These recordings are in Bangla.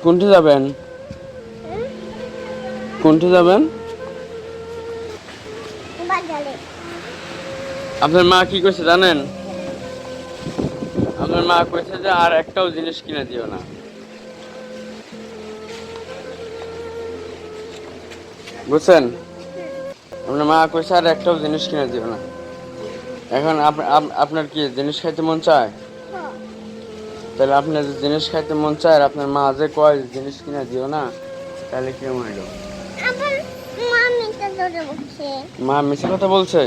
কোনটি যাবেন? কোনটি যাবেন? আপনার মা কি কইছে জানেন? আপনার মা কইছে যে আর একটাও জিনিস কিনে দিও না। বুঝছেন? আপনার মা কইছে আর একটাও জিনিস কিনে দিও না। এখন আপনার কি জিনিস খাইতে মন চায়? তাহলে আপনার যে জিনিস খাইতে মন চায় আর আপনার মা যে কয় জিনিস কিনে দিও না, তাহলে কেমন হইলো? মা মিথ্যা কথা বলছে?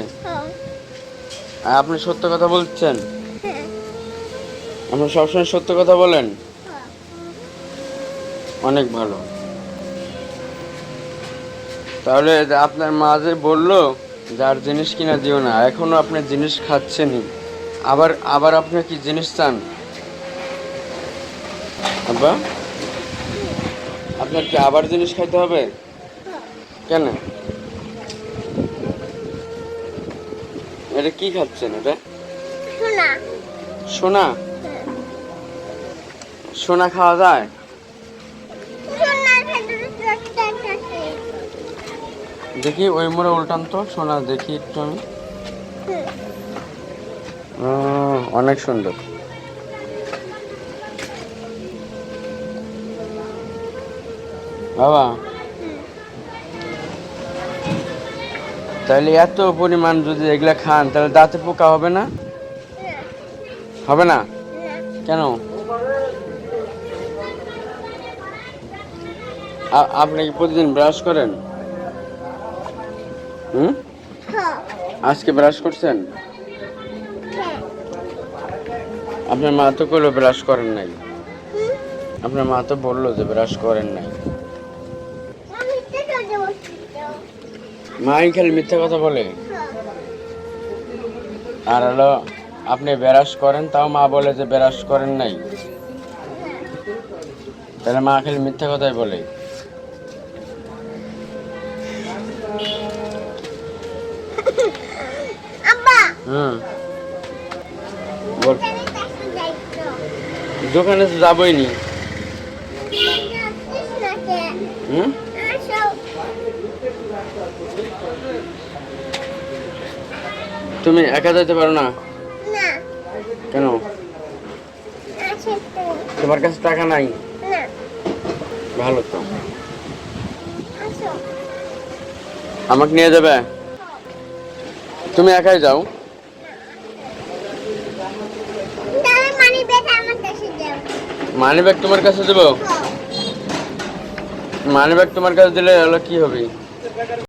আর আপনি সত্য কথা বলছেন? আপনি সবসময় সত্য কথা বলেন? অনেক ভালো। তাহলে আপনার মা যে বললো যার জিনিস কিনা দিও না, এখনো আপনি জিনিস খাচ্ছেনই, আবার আবার আপনি কি জিনিস চান? আব্বা, আপনার কি আবার জিনিস খাইতে হবে? কেন? এটা কি খাচ্ছেন? এটা সোনা। সোনা? সোনা খাওয়া যায়? দেখি ওই মোড়ে উল্টান তো সোনা দেখি একটু আমি। অনেক সুন্দর। বাবা, তাহলে এত পরিমাণ যদি এগুলা খান তাহলে দাঁতে পোকা হবে না? হবে না? কেন? আপনি কি প্রতিদিন ব্রাশ করেন? আজকে ব্রাশ করছেন? আপনার মা তো কইলো ব্রাশ করেন নাই। আপনার মা তো বললো যে ব্রাশ করেন নাই। মাই খালি মিথ্যা কথা বলে। আর হলো আপনি ব্রাশ করেন তাও মা বলে যে ব্রাশ করেন নাই। তাহলে মা খালি মিথ্যা কথাই বলে। বল, দোকানে তো যাবই নি। তুমি একা যেতে পারো না? কেন? তোমার কাছে টাকা নাই? ভালো তো, আমাকে নিয়ে যাবে? তুমি একাই যাও। মানি ব্যাগ তোমার কাছে দেবো? মানি ব্যাগ তোমার কাছে দিলে হলো কি হবে?